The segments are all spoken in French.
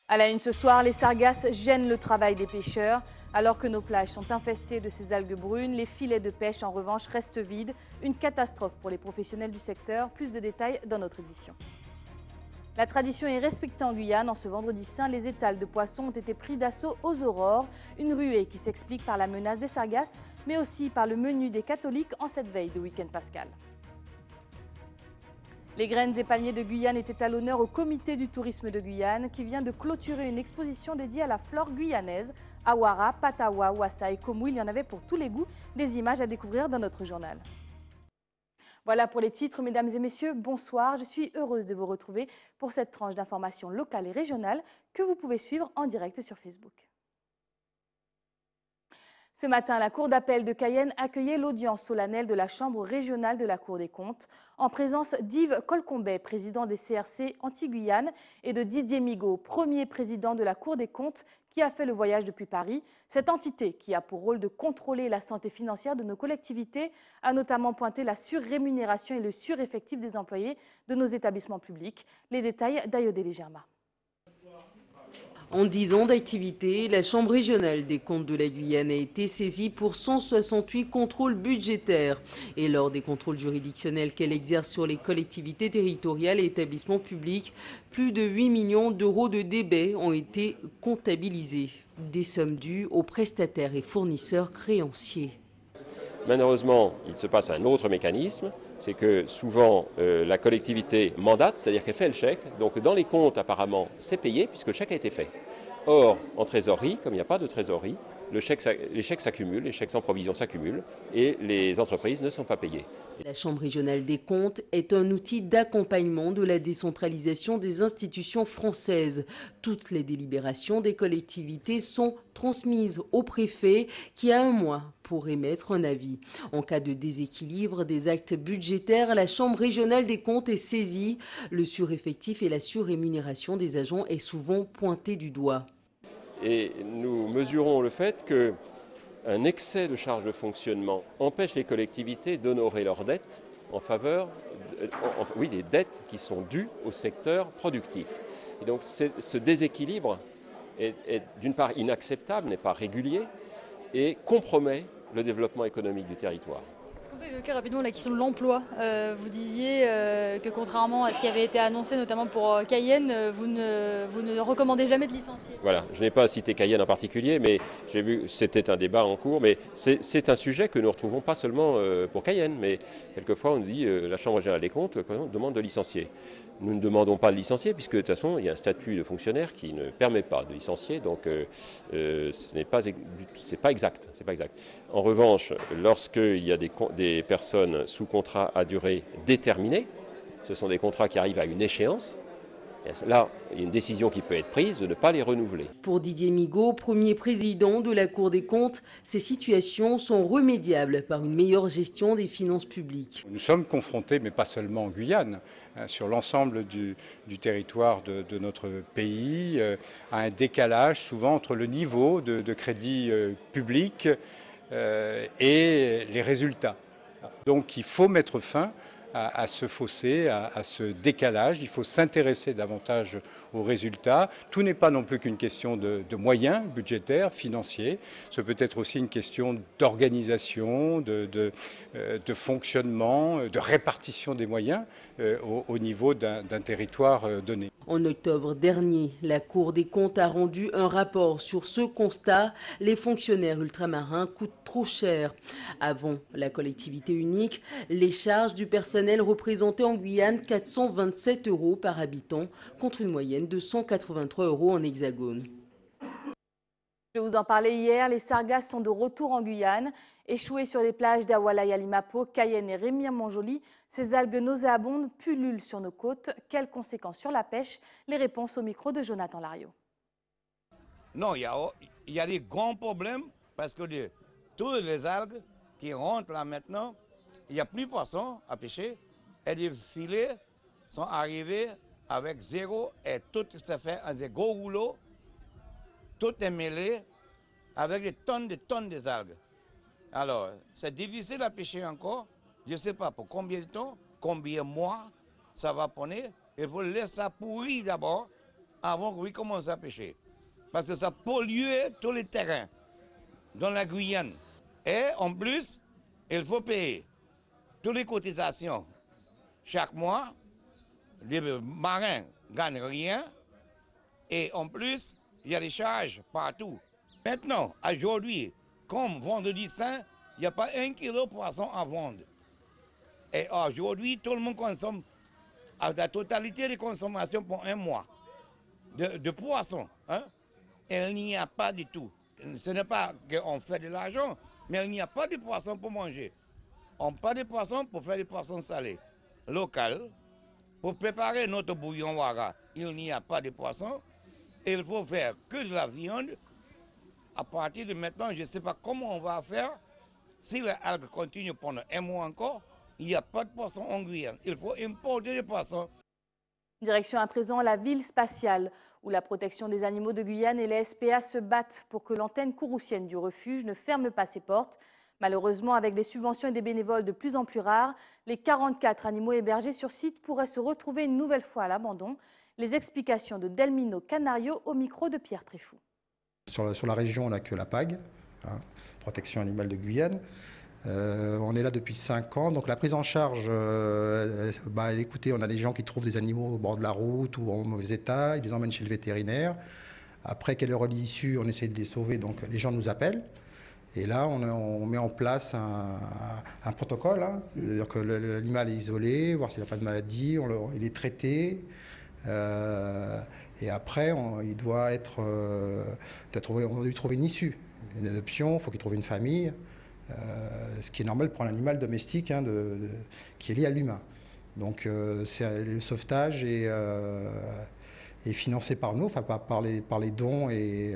À la une ce soir, les sargasses gênent le travail des pêcheurs. Alors que nos plages sont infestées de ces algues brunes, les filets de pêche en revanche restent vides. Une catastrophe pour les professionnels du secteur. Plus de détails dans notre édition. La tradition est respectée en Guyane. En ce vendredi saint, les étals de poissons ont été pris d'assaut aux aurores. Une ruée qui s'explique par la menace des sargasses, mais aussi par le menu des catholiques en cette veille de week-end pascal. Les graines et palmiers de Guyane étaient à l'honneur au comité du tourisme de Guyane qui vient de clôturer une exposition dédiée à la flore guyanaise. Awara, Patawa, Wassa et Komou, il y en avait pour tous les goûts. Des images à découvrir dans notre journal. Voilà pour les titres, mesdames et messieurs, bonsoir. Je suis heureuse de vous retrouver pour cette tranche d'informations locales et régionales que vous pouvez suivre en direct sur Facebook. Ce matin, la Cour d'appel de Cayenne accueillait l'audience solennelle de la Chambre régionale de la Cour des comptes, en présence d'Yves Colcombet, président des CRC Antilles-Guyane, et de Didier Migaud, premier président de la Cour des comptes, qui a fait le voyage depuis Paris. Cette entité, qui a pour rôle de contrôler la santé financière de nos collectivités, a notamment pointé la surrémunération et le sureffectif des employés de nos établissements publics. Les détails d'Ayodele Germa. En 10 ans d'activité, la Chambre régionale des comptes de la Guyane a été saisie pour 168 contrôles budgétaires. Et lors des contrôles juridictionnels qu'elle exerce sur les collectivités territoriales et établissements publics, plus de 8 millions d'euros de débits ont été comptabilisés. Des sommes dues aux prestataires et fournisseurs créanciers. Malheureusement, il se passe un autre mécanisme, c'est que souvent la collectivité mandate, c'est-à-dire qu'elle fait le chèque, donc dans les comptes apparemment c'est payé puisque le chèque a été fait. Or, en trésorerie, comme il n'y a pas de trésorerie, les chèques s'accumulent, les chèques sans provision s'accumulent et les entreprises ne sont pas payées. La Chambre régionale des comptes est un outil d'accompagnement de la décentralisation des institutions françaises. Toutes les délibérations des collectivités sont transmises au préfet qui a un mois pour émettre un avis. En cas de déséquilibre des actes budgétaires, la Chambre régionale des comptes est saisie. Le sureffectif et la surrémunération des agents est souvent pointé du doigt. Et nous mesurons le fait qu'un excès de charges de fonctionnement empêche les collectivités d'honorer leurs dettes en faveur des dettes qui sont dues au secteur productif. Et donc ce déséquilibre est d'une part inacceptable, n'est pas régulier et compromet le développement économique du territoire. Est-ce qu'on peut évoquer rapidement la question de l'emploi? Vous disiez que contrairement à ce qui avait été annoncé notamment pour Cayenne, vous ne recommandez jamais de licencier. Voilà, je n'ai pas cité Cayenne en particulier, mais j'ai vu que c'était un débat en cours, mais c'est un sujet que nous retrouvons pas seulement pour Cayenne, mais quelquefois on nous dit la Chambre régionale des comptes demande de licencier. Nous ne demandons pas de licencier puisque de toute façon il y a un statut de fonctionnaire qui ne permet pas de licencier, donc c'est pas exact. En revanche, lorsqu'il y a des personnes sous contrat à durée déterminée, ce sont des contrats qui arrivent à une échéance. Là, il y a une décision qui peut être prise de ne pas les renouveler. Pour Didier Migaud, premier président de la Cour des comptes, ces situations sont remédiables par une meilleure gestion des finances publiques. Nous sommes confrontés, mais pas seulement en Guyane, sur l'ensemble du territoire de notre pays, à un décalage souvent entre le niveau de crédit public et les résultats. Donc il faut mettre fin à ce fossé, à ce décalage. Il faut s'intéresser davantage aux résultats. Tout n'est pas non plus qu'une question de moyens budgétaires, financiers. Ce peut être aussi une question d'organisation, de fonctionnement, de répartition des moyens au niveau d'un territoire donné. En octobre dernier, la Cour des comptes a rendu un rapport sur ce constat. Les fonctionnaires ultramarins coûtent trop cher. Avant la collectivité unique, les charges du personnel représentaient en Guyane 427 € par habitant, contre une moyenne de 183 € en hexagone. Je vous en parlais hier, les sargasses sont de retour en Guyane. Échouées sur les plages d'Awala Yalimapo, Cayenne et Rémière-Montjoly, ces algues nauséabondes pullulent sur nos côtes. Quelles conséquences sur la pêche? Les réponses au micro de Jonathan Lariot. Non, il y a des grands problèmes parce que toutes les algues qui rentrent là maintenant, il n'y a plus de poissons à pêcher et les filets sont arrivés avec zéro et tout ça fait des gros rouleaux, tout est mêlé avec des tonnes des algues. Alors, c'est difficile à pêcher encore. Je ne sais pas pour combien de temps, combien de mois ça va prendre. Il faut laisser ça pourrir d'abord avant qu'on commence à pêcher. Parce que ça pollue tous les terrains dans la Guyane. Et en plus, il faut payer toutes les cotisations chaque mois. Les marins ne gagnent rien. Et en plus, il y a des charges partout. Maintenant, aujourd'hui, comme vendredi saint, il n'y a pas 1 kilo de poisson à vendre. Et aujourd'hui, tout le monde consomme la totalité des consommations pour un mois de poisson. Hein? Et il n'y a pas du tout. Ce n'est pas qu'on fait de l'argent, mais il n'y a pas de poisson pour manger. On n'a pas de poisson pour faire des poissons salés. Local, pour préparer notre bouillon wara, il n'y a pas de poisson. Il faut faire que de la viande. À partir de maintenant, je ne sais pas comment on va faire. Si les algues continuent pendant un mois encore, il n'y a pas de poisson en Guyane. Il faut importer des poissons. Direction à présent la ville spatiale, où la protection des animaux de Guyane et les SPA se battent pour que l'antenne courroucienne du refuge ne ferme pas ses portes. Malheureusement, avec des subventions et des bénévoles de plus en plus rares, les 44 animaux hébergés sur site pourraient se retrouver une nouvelle fois à l'abandon. Les explications de Delmino Canario au micro de Pierre Tréfou. Sur la région, on n'a que la PAG, Protection animale de Guyane. On est là depuis 5 ans, donc la prise en charge, écoutez, on a des gens qui trouvent des animaux au bord de la route ou en mauvais état, ils les emmènent chez le vétérinaire. Après, quelle heure l'issue, on essaie de les sauver, donc les gens nous appellent. Et là, on met en place un protocole, hein, c'est-à-dire que l'animal est isolé, voir s'il n'a pas de maladie, il est traité. Et après, il doit on doit lui trouver une issue, une adoption, il faut qu'il trouve une famille. Ce qui est normal pour un animal domestique qui est lié à l'humain. Donc le sauvetage est financé par nous, enfin par les dons et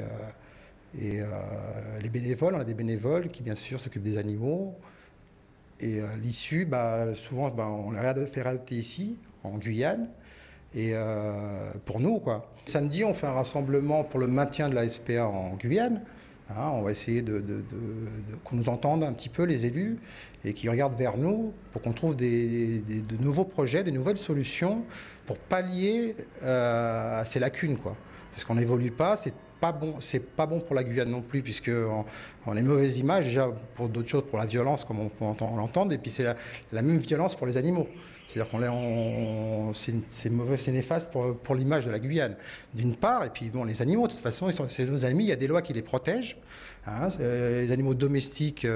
les bénévoles. On a des bénévoles qui bien sûr s'occupent des animaux. Et l'issue, souvent on l'a fait adopter ici, en Guyane. Et pour nous, quoi. Samedi, on fait un rassemblement pour le maintien de la SPA en Guyane. On va essayer qu'on nous entende un petit peu, les élus, et qu'ils regardent vers nous pour qu'on trouve de nouveaux projets, de nouvelles solutions pour pallier à ces lacunes, quoi. Parce qu'on n'évolue pas, c'est pas bon pour la Guyane non plus, puisqu'on a une mauvaise image, déjà pour d'autres choses, pour la violence, comme on peut l'entendre, et puis c'est la même violence pour les animaux. C'est-à-dire c'est mauvais, c'est néfaste pour l'image de la Guyane, d'une part. Et puis, les animaux, de toute façon, c'est nos amis. Il y a des lois qui les protègent. Les animaux domestiques,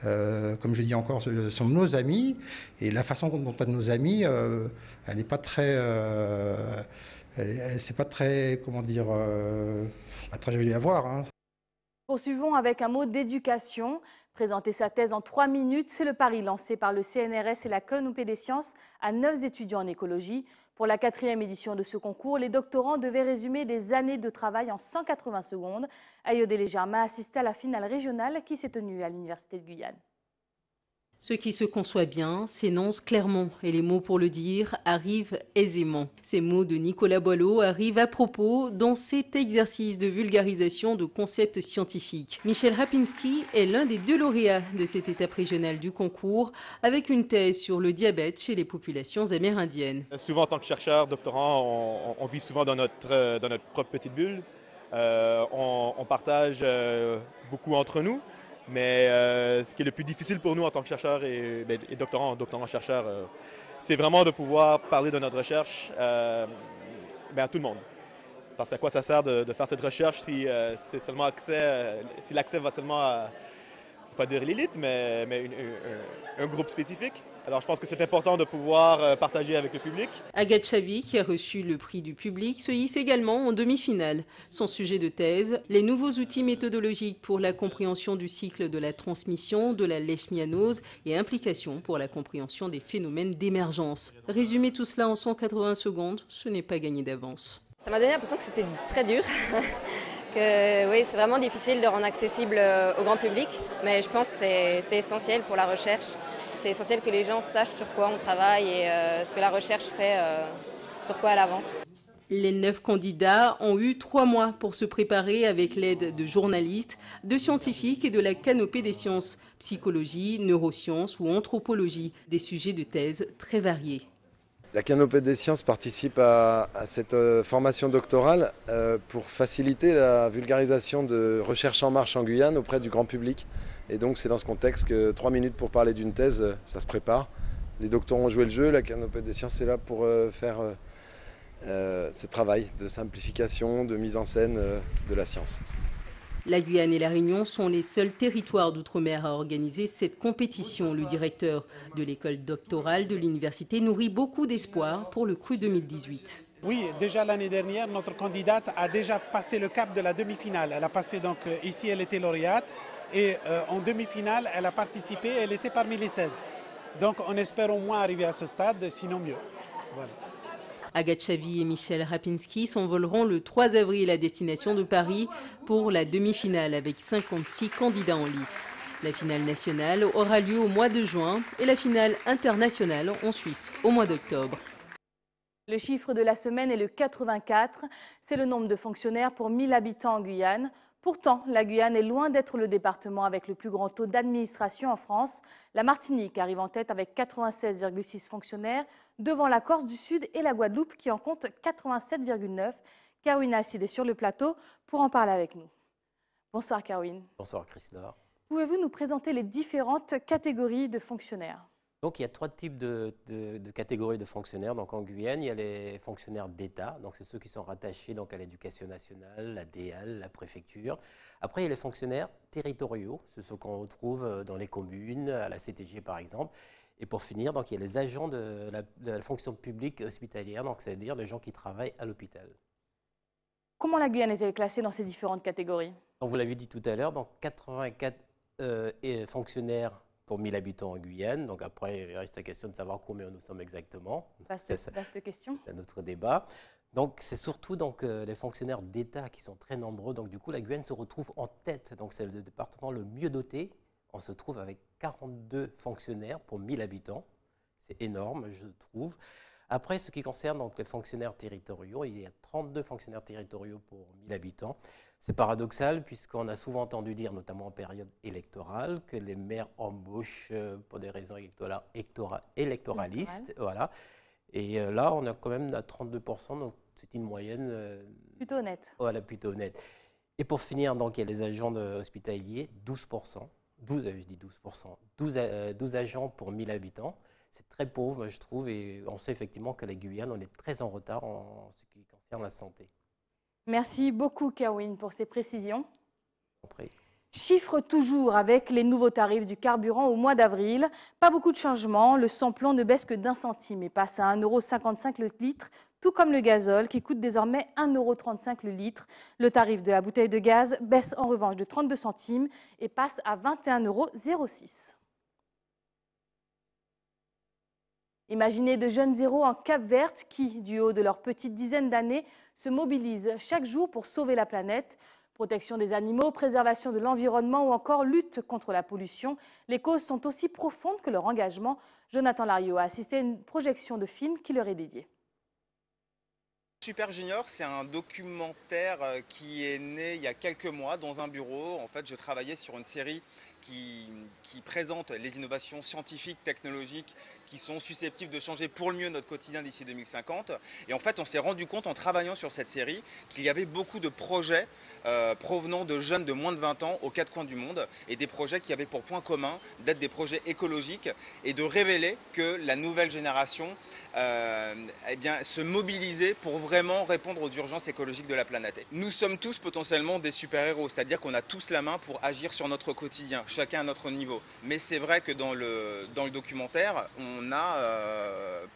comme je dis encore, sont nos amis. Et la façon dont on traite nos amis, elle n'est pas très... c'est pas très, pas très joli à voir. Poursuivons avec un mot d'éducation. Présenter sa thèse en 3 minutes, c'est le pari lancé par le CNRS et la Canopée des sciences à 9 étudiants en écologie. Pour la 4e édition de ce concours, les doctorants devaient résumer des années de travail en 180 secondes. Ayodele Germain assistait à la finale régionale qui s'est tenue à l'Université de Guyane. Ce qui se conçoit bien s'énonce clairement et les mots pour le dire arrivent aisément. Ces mots de Nicolas Boileau arrivent à propos dans cet exercice de vulgarisation de concepts scientifiques. Michel Rapinski est l'un des 2 lauréats de cette étape régionale du concours avec une thèse sur le diabète chez les populations amérindiennes. Souvent en tant que chercheur, doctorant, on vit souvent dans notre propre petite bulle. On partage beaucoup entre nous. Mais ce qui est le plus difficile pour nous en tant que chercheurs et doctorants-chercheurs, c'est vraiment de pouvoir parler de notre recherche à tout le monde. Parce qu'à quoi ça sert de faire cette recherche si l'accès va seulement à, pas dire l'élite, mais un groupe spécifique. Alors je pense que c'est important de pouvoir partager avec le public. Agathe Chavy, qui a reçu le prix du public, se hisse également en demi-finale. Son sujet de thèse, les nouveaux outils méthodologiques pour la compréhension du cycle de la transmission, de la leishmaniose et implications pour la compréhension des phénomènes d'émergence. Résumer tout cela en 180 secondes, ce n'est pas gagné d'avance. Ça m'a donné l'impression que c'était très dur. Oui, c'est vraiment difficile de rendre accessible au grand public, mais je pense que c'est essentiel pour la recherche. C'est essentiel que les gens sachent sur quoi on travaille et ce que la recherche fait, sur quoi elle avance. Les 9 candidats ont eu 3 mois pour se préparer avec l'aide de journalistes, de scientifiques et de la Canopée des sciences, psychologie, neurosciences ou anthropologie, des sujets de thèse très variés. La Canopée des sciences participe à cette formation doctorale pour faciliter la vulgarisation de recherche en marche en Guyane auprès du grand public. Et donc c'est dans ce contexte que 3 minutes pour parler d'une thèse, ça se prépare. Les doctorants ont joué le jeu, la Canopée des sciences est là pour faire ce travail de simplification, de mise en scène de la science. La Guyane et la Réunion sont les seuls territoires d'outre-mer à organiser cette compétition. Le directeur de l'école doctorale de l'université nourrit beaucoup d'espoir pour le cru 2018. Oui, déjà l'année dernière, notre candidate a déjà passé le cap de la demi-finale. Elle a passé donc ici, elle était lauréate et en demi-finale, elle a participé, elle était parmi les 16. Donc on espère au moins arriver à ce stade, sinon mieux. Voilà. Agathe Chavy et Michel Rapinski s'envoleront le 3 avril à destination de Paris pour la demi-finale avec 56 candidats en lice. La finale nationale aura lieu au mois de juin et la finale internationale en Suisse au mois d'octobre. Le chiffre de la semaine est le 84. C'est le nombre de fonctionnaires pour 1000 habitants en Guyane. Pourtant, la Guyane est loin d'être le département avec le plus grand taux d'administration en France. La Martinique arrive en tête avec 96,6 fonctionnaires, devant la Corse du Sud et la Guadeloupe qui en compte 87,9. Caroline Alcide est sur le plateau pour en parler avec nous. Bonsoir Caroline. Bonsoir Christophe. Pouvez-vous nous présenter les différentes catégories de fonctionnaires ? Donc il y a 3 types de catégories de fonctionnaires. Donc en Guyane, il y a les fonctionnaires d'État, donc c'est ceux qui sont rattachés donc à l'éducation nationale, la DEAL, la préfecture. Après il y a les fonctionnaires territoriaux, c'est ceux qu'on retrouve dans les communes, à la CTG par exemple. Et pour finir, donc il y a les agents de la fonction publique hospitalière, donc c'est-à-dire les gens qui travaillent à l'hôpital. Comment la Guyane est-elle classée dans ces différentes catégories ? Donc vous l'avez dit tout à l'heure, donc 84 fonctionnaires pour 1000 habitants en Guyane. Donc après, il reste la question de savoir combien nous sommes exactement. Vaste question. C'est un autre débat. Donc c'est surtout donc, les fonctionnaires d'État qui sont très nombreux. Donc du coup, la Guyane se retrouve en tête. Donc c'est le département le mieux doté. On se trouve avec 42 fonctionnaires pour 1000 habitants. C'est énorme, je trouve. Après, ce qui concerne donc, les fonctionnaires territoriaux, il y a 32 fonctionnaires territoriaux pour 1000 habitants. C'est paradoxal puisqu'on a souvent entendu dire, notamment en période électorale, que les maires embauchent pour des raisons électoralistes. Voilà. Et là, on a quand même à 32%, donc c'est une moyenne... plutôt honnête. Voilà, plutôt honnête. Et pour finir, donc, il y a les agents hospitaliers, 12%. 12 agents pour 1000 habitants. C'est très pauvre, je trouve, et on sait effectivement que la Guyane, on est très en retard en ce qui concerne la santé. Merci beaucoup, Caroline, pour ces précisions. Après. Chiffre toujours avec les nouveaux tarifs du carburant au mois d'avril. Pas beaucoup de changements. Le samplon ne baisse que d'1 centime et passe à 1,55 € le litre, tout comme le gazole qui coûte désormais 1,35 € le litre. Le tarif de la bouteille de gaz baisse en revanche de 32 centimes et passe à 21,06 €. Imaginez de jeunes héros en Cap-Vert qui, du haut de leur petite dizaine d'années, se mobilisent chaque jour pour sauver la planète. Protection des animaux, préservation de l'environnement ou encore lutte contre la pollution. Les causes sont aussi profondes que leur engagement. Jonathan Lariot a assisté à une projection de film qui leur est dédiée. Super Junior, c'est un documentaire qui est né il y a quelques mois dans un bureau. En fait, je travaillais sur une série qui présente les innovations scientifiques, technologiques qui sont susceptibles de changer pour le mieux notre quotidien d'ici 2050. Et en fait, on s'est rendu compte en travaillant sur cette série qu'il y avait beaucoup de projets provenant de jeunes de moins de 20 ans aux 4 coins du monde et des projets qui avaient pour point commun d'être des projets écologiques et de révéler que la nouvelle génération se mobilisait pour vraiment répondre aux urgences écologiques de la planète. Nous sommes tous potentiellement des super-héros, c'est-à-dire qu'on a tous la main pour agir sur notre quotidien, chacun à notre niveau. Mais c'est vrai que dans le documentaire, on a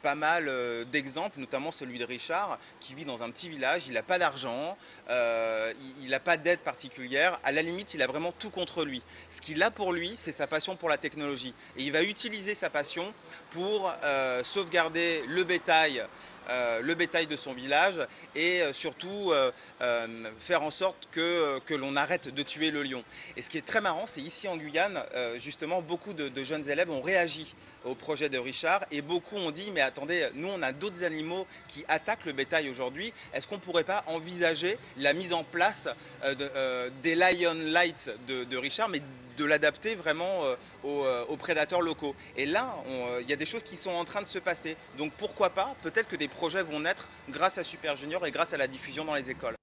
pas mal d'exemples, notamment celui de Richard, qui vit dans un petit village, il n'a pas d'argent, il n'a pas d'aide particulière, à la limite il a vraiment tout contre lui. Ce qu'il a pour lui, c'est sa passion pour la technologie. Et il va utiliser sa passion pour sauvegarder le bétail de son village et surtout faire en sorte que l'on arrête de tuer le lion. Et ce qui est très marrant, c'est ici en Guyane, justement, beaucoup de jeunes élèves ont réagi au projet de Richard et beaucoup ont dit mais attendez, nous on a d'autres animaux qui attaquent le bétail aujourd'hui, est-ce qu'on ne pourrait pas envisager la mise en place des Lion Lights de Richard, mais de l'adapter vraiment aux prédateurs locaux. Et là, il y a des choses qui sont en train de se passer. Donc pourquoi pas, peut-être que des projets vont naître grâce à Super Junior et grâce à la diffusion dans les écoles.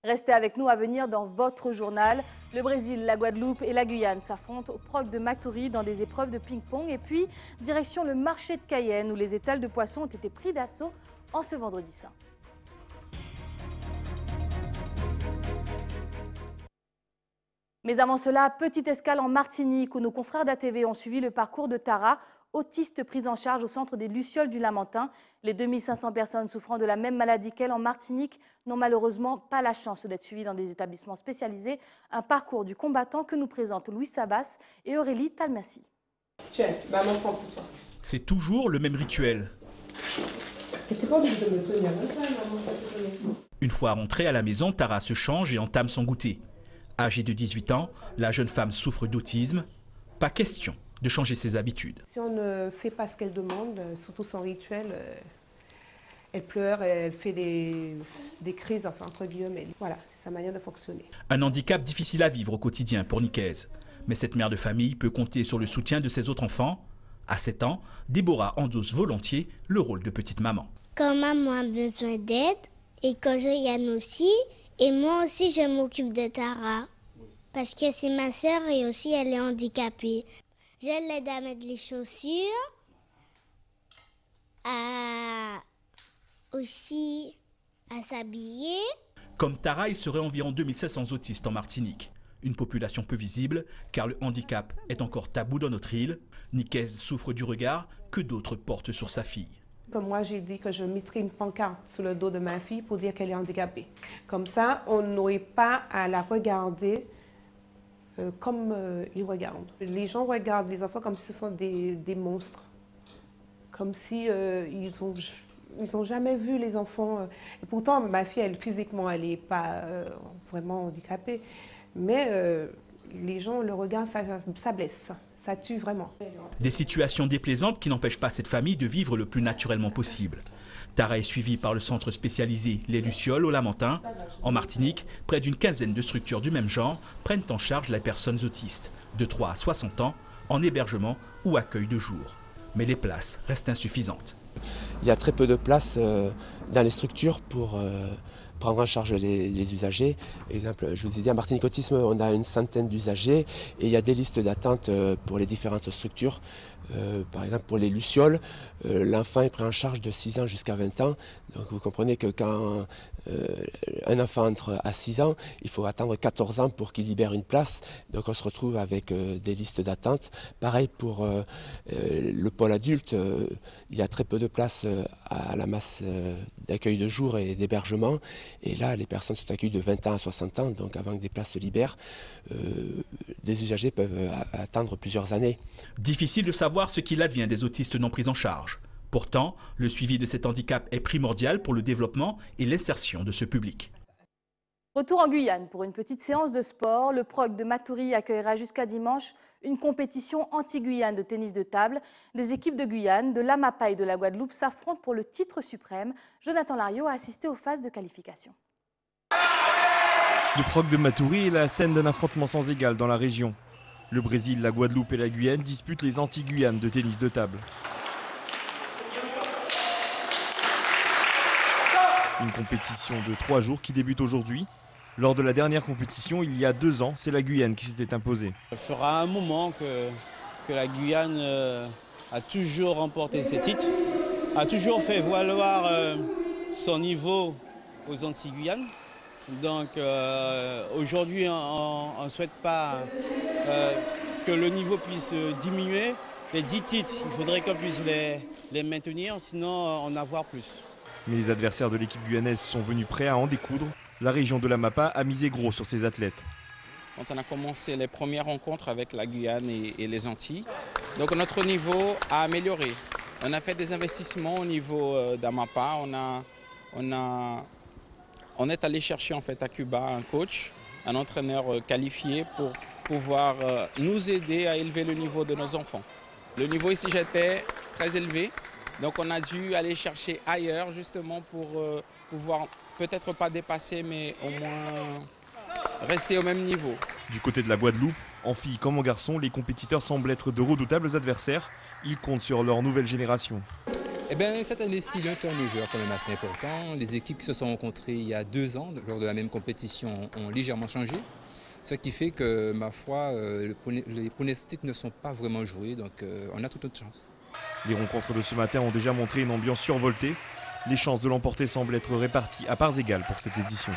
Restez avec nous à venir dans votre journal. Le Brésil, la Guadeloupe et la Guyane s'affrontent au Proc de Matoury dans des épreuves de ping-pong. Et puis, direction le marché de Cayenne où les étals de poissons ont été pris d'assaut en ce vendredi saint. Mais avant cela, petite escale en Martinique où nos confrères d'ATV ont suivi le parcours de Tara, autiste prise en charge au centre des Lucioles du Lamentin. Les 2500 personnes souffrant de la même maladie qu'elle en Martinique n'ont malheureusement pas la chance d'être suivies dans des établissements spécialisés. Un parcours du combattant que nous présentent Louis Sabas et Aurélie Talmassi. Tiens, maman prend pour toi. C'est toujours le même rituel. T'étais pas obligée de me tenir comme ça, maman. Une fois rentrée à la maison, Tara se change et entame son goûter. Âgée de 18 ans, la jeune femme souffre d'autisme. Pas question de changer ses habitudes. Si on ne fait pas ce qu'elle demande, surtout son rituel, elle pleure, elle fait des crises, enfin entre guillemets. Voilà, c'est sa manière de fonctionner. Un handicap difficile à vivre au quotidien pour Nicaise. Mais cette mère de famille peut compter sur le soutien de ses autres enfants. À 7 ans, Déborah endosse volontiers le rôle de petite maman. Quand maman a besoin d'aide, et quand Yann aussi, et moi aussi je m'occupe de Tara. Parce que c'est ma sœur et aussi elle est handicapée. Je l'aide à mettre les chaussures, aussi à s'habiller. Comme Tara, il serait environ 2700 autistes en Martinique. Une population peu visible, car le handicap est encore tabou dans notre île. Nicaise souffre du regard que d'autres portent sur sa fille. Comme moi, j'ai dit que je mettrais une pancarte sur le dos de ma fille pour dire qu'elle est handicapée. Comme ça, on n'aurait pas à la regarder comme ils regardent. Les gens regardent les enfants comme si ce sont des monstres. Comme si ils ont jamais vu les enfants. Et pourtant, ma fille, physiquement, elle n'est pas vraiment handicapée. Mais les gens, le regard, ça blesse. Ça tue vraiment. Des situations déplaisantes qui n'empêchent pas cette famille de vivre le plus naturellement possible. Tara est suivie par le centre spécialisé Les Lucioles au Lamentin. En Martinique, près d'une quinzaine de structures du même genre prennent en charge les personnes autistes, de 3 à 60 ans, en hébergement ou accueil de jour. Mais les places restent insuffisantes. Il y a très peu de places dans les structures pour prendre en charge les usagers. Exemple, je vous ai dit, à Martinique Autisme, on a une centaine d'usagers et il y a des listes d'attente pour les différentes structures. Par exemple, pour les Lucioles, l'enfant est pris en charge de 6 ans jusqu'à 20 ans. Donc vous comprenez que quand un enfant entre à 6 ans, il faut attendre 14 ans pour qu'il libère une place. Donc on se retrouve avec des listes d'attente. Pareil pour le pôle adulte, il y a très peu de places à la masse d'accueil de jour et d'hébergement. Et là, les personnes sont accueillies de 20 ans à 60 ans. Donc avant que des places se libèrent, des usagers peuvent attendre plusieurs années. Difficile de savoir ce qu'il advient des autistes non pris en charge. Pourtant, le suivi de cet handicap est primordial pour le développement et l'insertion de ce public. Retour en Guyane pour une petite séance de sport. Le Proc de Matoury accueillera jusqu'à dimanche une compétition anti-Guyane de tennis de table. Des équipes de Guyane, de l'Amapa et de la Guadeloupe s'affrontent pour le titre suprême. Jonathan Lariot a assisté aux phases de qualification. Le Proc de Matoury est la scène d'un affrontement sans égal dans la région. Le Brésil, la Guadeloupe et la Guyane disputent les anti-Guyanes de tennis de table. Une compétition de 3 jours qui débute aujourd'hui. Lors de la dernière compétition, il y a 2 ans, c'est la Guyane qui s'était imposée. Ça fera un moment que la Guyane a toujours remporté ses titres, a toujours fait valoir son niveau aux Antilles-Guyane. Donc aujourd'hui, on ne souhaite pas que le niveau puisse diminuer. Les 10 titres, il faudrait qu'on puisse les maintenir, sinon en avoir plus. Mais les adversaires de l'équipe guyanaise sont venus prêts à en découdre. La région de l'Amapa a misé gros sur ses athlètes. Quand on a commencé les premières rencontres avec la Guyane et les Antilles, donc notre niveau a amélioré. On a fait des investissements au niveau d'Amapa. On est allé chercher en fait à Cuba un coach, un entraîneur qualifié pour pouvoir nous aider à élever le niveau de nos enfants. Le niveau ici j'étais très élevé. Donc on a dû aller chercher ailleurs justement pour pouvoir peut-être pas dépasser mais au moins rester au même niveau. Du côté de la Guadeloupe, en filles comme en garçons, les compétiteurs semblent être de redoutables adversaires. Ils comptent sur leur nouvelle génération. Eh bien, cette année-ci, il y a un turnover quand même assez important. Les équipes qui se sont rencontrées il y a 2 ans, lors de la même compétition, ont légèrement changé. Ce qui fait que, ma foi, les pronostics ne sont pas vraiment joués, donc on a toute notre chance. Les rencontres de ce matin ont déjà montré une ambiance survoltée. Les chances de l'emporter semblent être réparties à parts égales pour cette édition.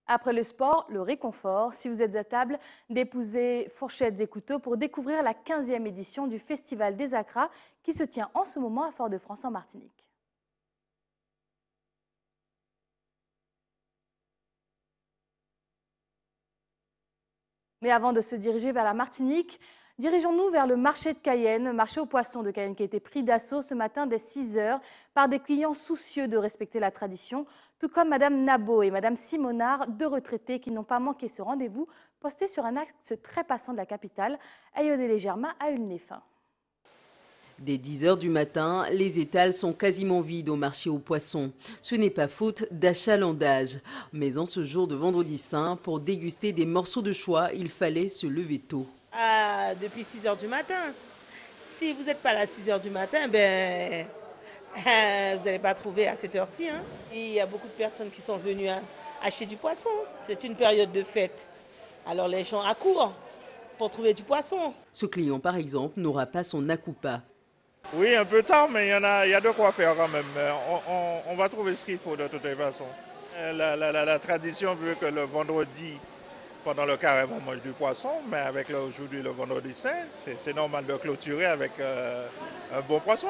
Après le sport, le réconfort. Si vous êtes à table, déposez fourchettes et couteaux pour découvrir la 15e édition du Festival des Acras qui se tient en ce moment à Fort-de-France en Martinique. Mais avant de se diriger vers la Martinique, dirigeons-nous vers le marché de Cayenne, marché aux poissons de Cayenne qui a été pris d'assaut ce matin dès 6 h par des clients soucieux de respecter la tradition, tout comme Madame Nabo et Madame Simonard, 2 retraités qui n'ont pas manqué ce rendez-vous, posté sur un axe très passant de la capitale, Aïodé-les-Germains à Ulnay-Fin. Dès 10 h du matin, les étals sont quasiment vides au marché aux poissons. Ce n'est pas faute d'achalandage. Mais en ce jour de vendredi saint, pour déguster des morceaux de choix, il fallait se lever tôt. Depuis 6 h du matin. Si vous n'êtes pas là à 6 h du matin, vous n'allez pas trouver à cette heure-ci. Hein. Il y a beaucoup de personnes qui sont venues acheter du poisson. C'est une période de fête. Alors les gens accourent pour trouver du poisson. Ce client, par exemple, n'aura pas son accoupa. Oui, un peu tard, mais il y a de quoi faire quand même. On va trouver ce qu'il faut de toute façon. La tradition veut que le vendredi, pendant le carême, on mange du poisson, mais avec aujourd'hui le vendredi saint, c'est normal de clôturer avec un bon poisson.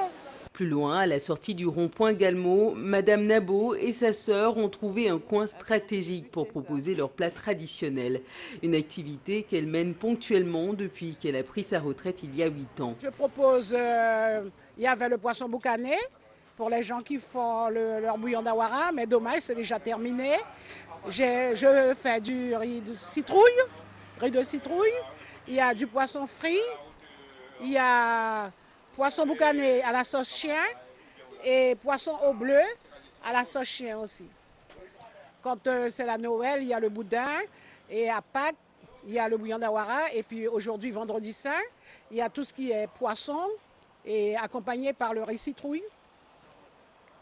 Plus loin, à la sortie du rond-point Galmo, Madame Nabo et sa sœur ont trouvé un coin stratégique pour proposer leur plat traditionnel. Une activité qu'elle mène ponctuellement depuis qu'elle a pris sa retraite il y a 8 ans. Je propose, il y avait le poisson boucané pour les gens qui font leur bouillon d'awara, mais dommage, c'est déjà terminé. Je fais du riz de citrouille, il y a du poisson frit, il y a poisson boucané à la sauce chien et poisson au bleu à la sauce chien aussi. Quand c'est la Noël, il y a le boudin et à Pâques, il y a le bouillon d'awara. Et puis aujourd'hui, vendredi saint, il y a tout ce qui est poisson et accompagné par le riz citrouille.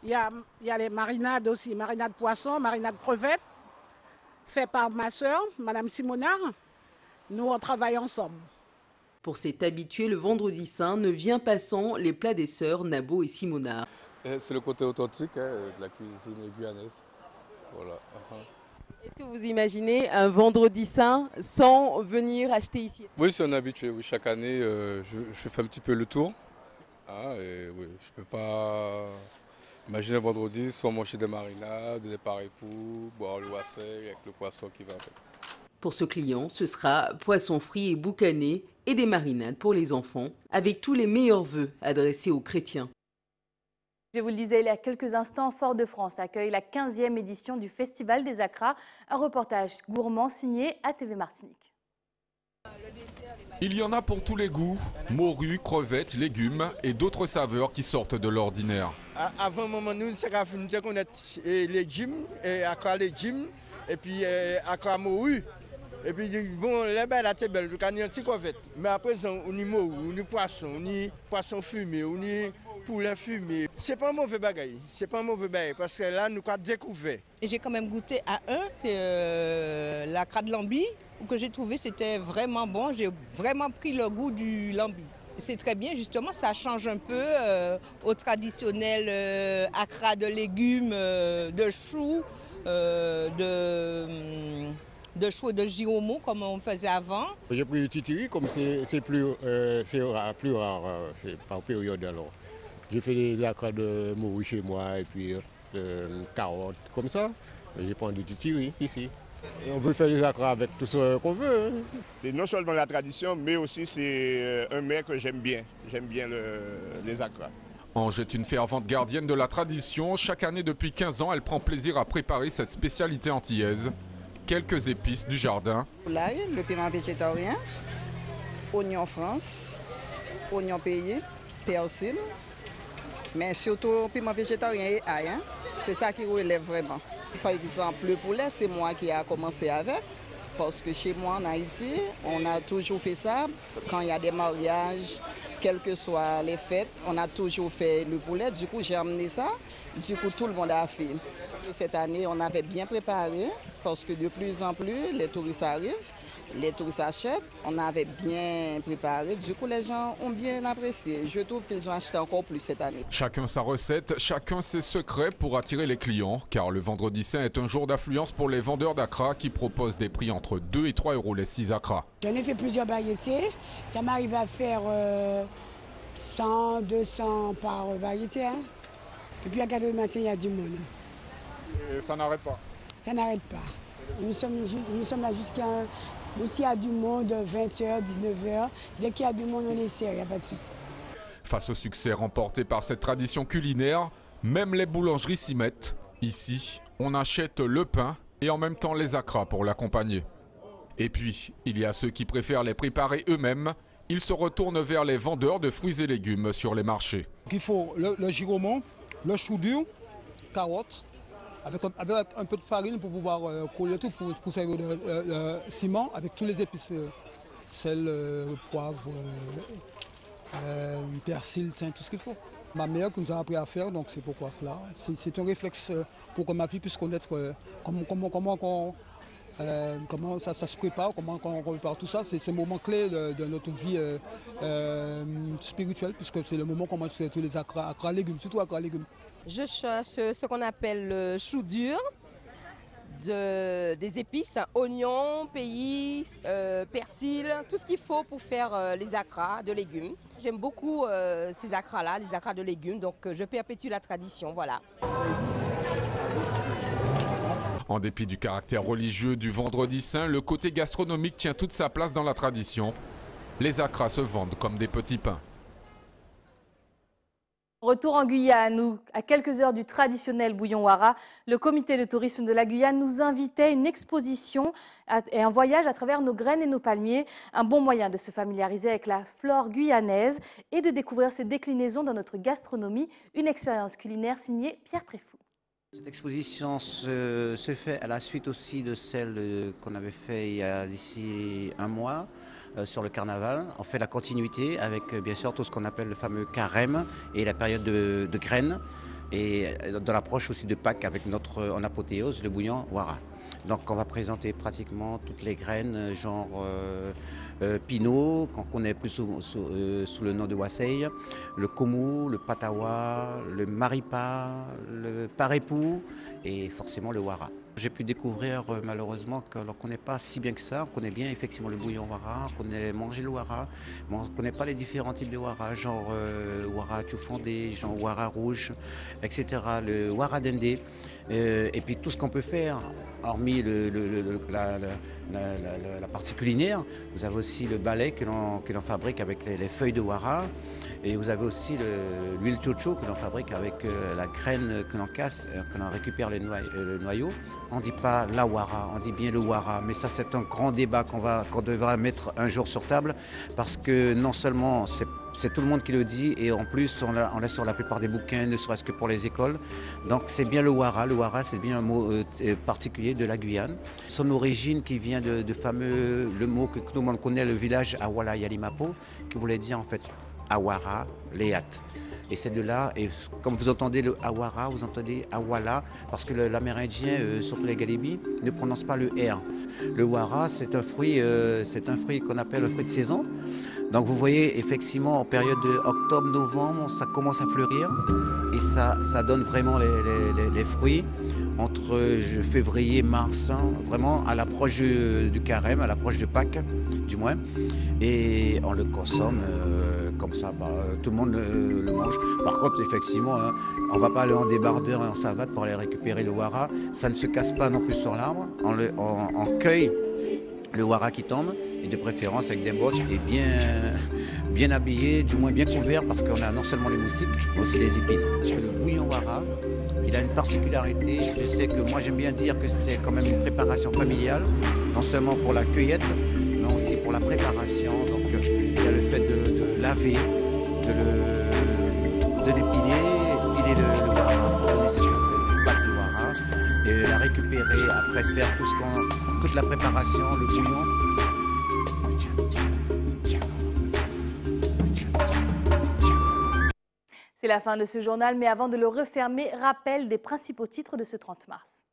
Il y a les marinades aussi, marinade poisson, marinade crevette, fait par ma sœur, Madame Simonard. Nous, on travaille ensemble. Pour cet habitué, le vendredi saint ne vient pas sans les plats des sœurs Nabo et Simonard. C'est le côté authentique de la cuisine guyanaise. Voilà. Est-ce que vous imaginez un vendredi saint sans venir acheter ici? Oui, c'est un habitué. Oui. Chaque année, je fais un petit peu le tour. Et oui, je ne peux pas imaginer un vendredi sans manger des marinades, des paris-poux, boire le wassail avec le poisson qui va avec. Pour ce client, ce sera poisson frit et boucané et des marinades pour les enfants, avec tous les meilleurs vœux adressés aux chrétiens. Je vous le disais il y a quelques instants, Fort-de-France accueille la 15e édition du Festival des Acras, un reportage gourmand signé ATV Martinique. Il y en a pour tous les goûts, morues, crevettes, légumes et d'autres saveurs qui sortent de l'ordinaire. Avant moment nous connaissons les légumes et acra légumes et puis acra morue. Et puis bon les belles c'est belle du canyon petit crevette. Mais après on y morue, on y poisson, on y poisson fumé, on y poulet fumé. C'est pas un mauvais bagaille, parce que là nous avons découvert. Et j'ai quand même goûté à la crade lambi, que j'ai trouvé c'était vraiment bon. J'ai vraiment pris le goût du lambi. C'est très bien, justement, ça change un peu au traditionnel acra de légumes, de choux, de choux et de giromo comme on faisait avant. J'ai pris du titiri comme c'est plus rare, c'est par période alors. J'ai fait des acras de morue chez moi et puis carottes comme ça. J'ai pris du titiri ici. Et on peut faire des acras avec tout ce qu'on veut. C'est non seulement la tradition, mais aussi c'est un mets que j'aime bien. J'aime bien les acras. Ange est une fervente gardienne de la tradition. Chaque année depuis 15 ans, elle prend plaisir à préparer cette spécialité antillaise. Quelques épices du jardin. L'ail, le piment végétarien, oignon France, oignon payé, persil, mais surtout piment végétarien et ail. C'est ça qui relève vraiment. Par exemple, le poulet, c'est moi qui ai commencé avec. Parce que chez moi en Haïti, on a toujours fait ça. Quand il y a des mariages, quelles que soient les fêtes, on a toujours fait le poulet. Du coup, j'ai amené ça. Du coup, tout le monde a fait. Et cette année, on avait bien préparé parce que de plus en plus, les touristes arrivent. Les touristes achètent, on avait bien préparé, du coup les gens ont bien apprécié. Je trouve qu'ils ont acheté encore plus cette année. Chacun sa recette, chacun ses secrets pour attirer les clients, car le vendredi saint est un jour d'affluence pour les vendeurs d'Accra qui proposent des prix entre 2 et 3 € les 6 Accra. J'en ai fait plusieurs variétés, ça m'arrive à faire 100, 200 par variété. Hein. Depuis à 4 h du matin, il y a du monde. Et ça n'arrête pas? Ça n'arrête pas. Nous sommes là jusqu'à... S'il y a du monde, 20h, 19h, dès qu'il y a du monde, on les sert, il n'y a pas de souci. Face au succès remporté par cette tradition culinaire, même les boulangeries s'y mettent. Ici, on achète le pain et en même temps les Accra pour l'accompagner. Et puis, il y a ceux qui préfèrent les préparer eux-mêmes. Ils se retournent vers les vendeurs de fruits et légumes sur les marchés. Il faut le giromon, le chou dur, carottes, avec un peu de farine pour pouvoir coller tout, pour servir le ciment, avec tous les épices, sel, poivre, persil, thym, tout ce qu'il faut. Ma mère qui nous a appris à faire, donc c'est pourquoi cela. C'est un réflexe pour que ma fille puisse connaître comment ça se prépare, comment on prépare tout ça. C'est un moment clé de notre vie spirituelle, puisque c'est le moment qu'on mange tous les Accra légumes, surtout Accra légumes. Je cherche ce qu'on appelle le chou dur, des épices, oignons, pays, persil, tout ce qu'il faut pour faire les Accra de légumes. J'aime beaucoup ces Accra-là, les Accra de légumes, donc je perpétue la tradition, voilà. En dépit du caractère religieux du vendredi saint, le côté gastronomique tient toute sa place dans la tradition. Les Accra se vendent comme des petits pains. Retour en Guyane, où, à quelques heures du traditionnel bouillon Ouara, le comité de tourisme de la Guyane nous invitait à une exposition et un voyage à travers nos graines et nos palmiers. Un bon moyen de se familiariser avec la flore guyanaise et de découvrir ses déclinaisons dans notre gastronomie. Une expérience culinaire signée Pierre Tréfou. Cette exposition se fait à la suite aussi de celle qu'on avait fait il y a d'ici un mois sur le carnaval. On fait la continuité avec bien sûr tout ce qu'on appelle le fameux carême et la période de graines et dans l'approche aussi de Pâques avec notre en apothéose le bouillon Ouara. Donc on va présenter pratiquement toutes les graines genre pinot, qu'on connaît plus sous le nom de wasei, le komu, le patawa, le maripa, le parepou et forcément le Ouara. J'ai pu découvrir malheureusement que l'on ne connaît pas si bien que ça. On connaît bien effectivement le bouillon Ouara, on connaît manger le Ouara, mais on ne connaît pas les différents types de Ouara, genre Ouara tout fondé, genre Ouara rouge, etc. Le Ouara dendé. Et puis tout ce qu'on peut faire, hormis la partie culinaire, vous avez aussi le balai que l'on fabrique avec les feuilles de Ouara. Et vous avez aussi l'huile chocho que l'on fabrique avec la graine que l'on casse, que l'on récupère le noyau. On ne dit pas la Ouara, on dit bien le Ouara, mais ça c'est un grand débat qu'on devra mettre un jour sur table parce que non seulement c'est tout le monde qui le dit et en plus on l'a sur la plupart des bouquins, ne serait-ce que pour les écoles. Donc c'est bien le Ouara. Le Ouara c'est bien un mot particulier de la Guyane. Son origine qui vient de fameux, le mot que tout le monde connaît, le village Awala Yalimapo, qui voulait dire en fait Awara, Léat. Et c'est de là, et comme vous entendez le Awara, vous entendez Awala, parce que l'amérindien, surtout les Galibis, ne prononce pas le R. Le Ouara, c'est un fruit qu'on appelle le fruit de saison. Donc vous voyez, effectivement, en période de octobre-novembre, ça commence à fleurir et ça donne vraiment les fruits entre février, mars, vraiment à l'approche du carême, à l'approche de Pâques, du moins. Et on le consomme comme ça, tout le monde le mange. Par contre, effectivement, on ne va pas aller en débardeur et en savate pour aller récupérer le Ouara. Ça ne se casse pas non plus sur l'arbre. On cueille le Ouara qui tombe, et de préférence avec des bosses et bien habillé, du moins bien couvert, parce qu'on a non seulement les moustiques, mais aussi les épines. Le bouillon Ouara, il a une particularité. Je sais que moi j'aime bien dire que c'est quand même une préparation familiale, non seulement pour la cueillette, mais aussi pour la préparation. Donc il y a le fait de le laver, de l'épiner, épiler le Ouara, pour donner cette espèce de pâte de Ouara. et la récupérer, après faire toute la préparation, le bouillon. C'est la fin de ce journal, mais avant de le refermer, rappel des principaux titres de ce 30 mars.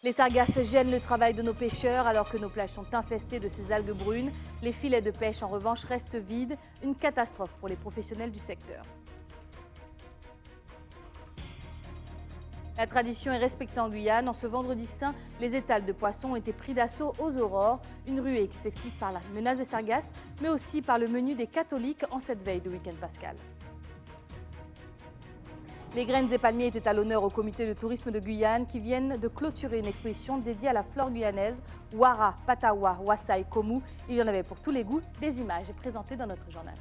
Les sargasses gênent le travail de nos pêcheurs alors que nos plages sont infestées de ces algues brunes. Les filets de pêche, en revanche, restent vides. Une catastrophe pour les professionnels du secteur. La tradition est respectée en Guyane. En ce vendredi saint, les étals de poissons ont été pris d'assaut aux aurores. Une ruée qui s'explique par la menace des sargasses, mais aussi par le menu des catholiques en cette veille de week-end pascal. Les graines et palmiers étaient à l'honneur au comité de tourisme de Guyane qui viennent de clôturer une exposition dédiée à la flore guyanaise, Wara, Patawa, Wassai, Komu. Il y en avait pour tous les goûts, des images présentées dans notre journal.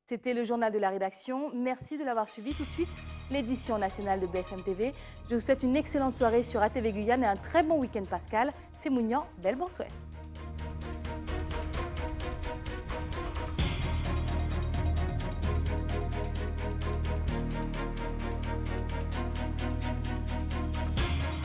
C'était le journal de la rédaction. Merci de l'avoir suivi. Tout de suite, l'édition nationale de BFM TV. Je vous souhaite une excellente soirée sur ATV Guyane et un très bon week-end pascal. C'est Mounian, belle bonne soirée.